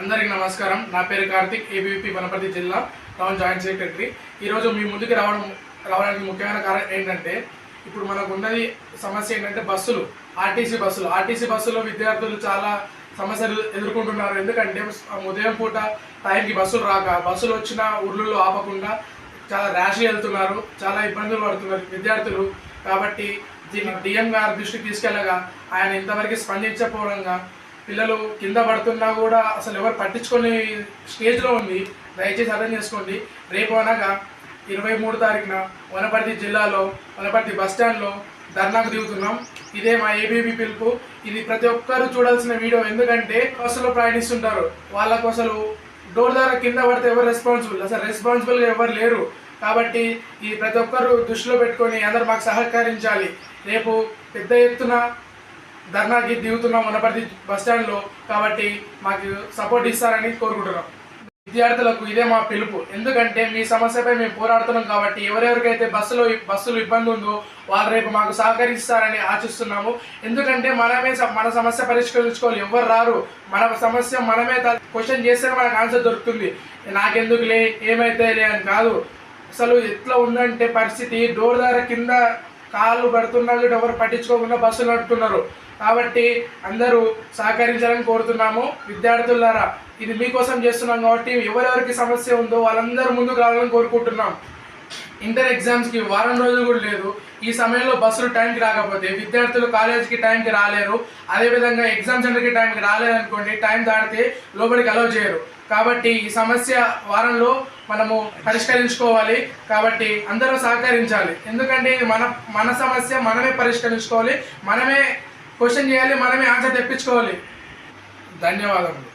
అందరికీ నమస్కారం. నా పేరు కార్తిక్, ఏబీవీపీ వనపర్తి జిల్లా టౌన్ జాయింట్ సెక్రటరీ. ఈరోజు మీ ముందుకు రావడానికి ముఖ్యమైన కారణం ఏంటంటే, ఇప్పుడు మనకు ఉన్నది సమస్య ఏంటంటే ఆర్టీసీ బస్సులో విద్యార్థులు చాలా సమస్యలు ఎదుర్కొంటున్నారు. ఎందుకంటే ఉదయం పూట టైంకి బస్సులు రాక, బస్సులు వచ్చిన ఊర్లలో ఆపకుండా చాలా ర్యాష్గా వెళ్తున్నారు, చాలా ఇబ్బందులు పడుతున్నారు విద్యార్థులు. కాబట్టి దీన్ని డిఎం గారి దృష్టికి తీసుకెళ్ళగా ఆయన ఇంతవరకు స్పందించకపోవడంగా పిల్లలు కింద పడుతున్నా కూడా అసలు ఎవరు పట్టించుకునే స్టేజ్లో ఉంది. దయచేసి అర్థం చేసుకోండి. రేపు అనగా 23 తారీఖున వనపర్తి జిల్లాలో వనపర్తి బస్టాండ్లో ధర్నాకు దిగుతున్నాం. ఇదే మా ఏబీవీ పిలుపు. ఇది ప్రతి ఒక్కరు చూడాల్సిన వీడియో. ఎందుకంటే బస్సులో ప్రయాణిస్తుంటారు, వాళ్ళకు అసలు డోర్ ద్వారా కింద పడితే ఎవరు రెస్పాన్సిబుల్గా ఎవరు లేరు. కాబట్టి ఇది ప్రతి ఒక్కరు దృష్టిలో పెట్టుకొని అందరూ మాకు సహకరించాలి. రేపు పెద్ద ఎత్తున ధర్నాకి దిగుతున్నాం వనపర్తి బస్టాండ్లో. కాబట్టి మాకు సపోర్ట్ ఇస్తారని కోరుకుంటున్నాం. విద్యార్థులకు ఇదే మా పిలుపు. ఎందుకంటే మీ సమస్యపై మేము పోరాడుతున్నాం. కాబట్టి ఎవరెవరికైతే బస్సులు ఇబ్బంది ఉందో వాళ్ళు రేపు మాకు సహకరిస్తారని ఆశిస్తున్నాము. ఎందుకంటే మన సమస్య పరిష్కరించుకోవాలి, ఎవరు రారు. మన సమస్య మనమే క్వశ్చన్ చేస్తే మనకు ఆన్సర్ దొరుకుతుంది. నాకెందుకులే, ఏమైతే లే అని కాదు. అసలు ఎట్లా ఉందంటే పరిస్థితి, డోర్ ద్వారా కింద కాళ్ళు పడుతున్నా కూడా ఎవరు పట్టించుకోకుండా బస్సులు నడుపుతున్నారు. కాబట్టి అందరూ సహకరించాలని కోరుతున్నాము. విద్యార్థులారా, ఇది మీకోసం చేస్తున్నాం. కాబట్టి ఎవరెవరికి సమస్య ఉందో వాళ్ళందరూ ముందుకు రావాలని కోరుకుంటున్నాం. ఇంటర్ ఎగ్జామ్స్కి వారం రోజులు కూడా లేదు. ఈ సమయంలో బస్సులు టైంకి రాకపోతే విద్యార్థులు కాలేజీకి టైంకి రాలేరు. అదేవిధంగా ఎగ్జామ్ సెంటర్కి టైంకి రాలేదనుకోండి, టైం దాటితే లోపలికి అలౌ చేయరు. కాబట్టి ఈ సమస్య వారంలో మనము పరిష్కరించుకోవాలి. కాబట్టి అందరూ సహకరించాలి. ఎందుకంటే ఇది మన సమస్య మనమే పరిష్కరించుకోవాలి, మనమే క్వశ్చన్ చేయాలి, మనమే ఆన్సర్ తెప్పించుకోవాలి. ధన్యవాదములు.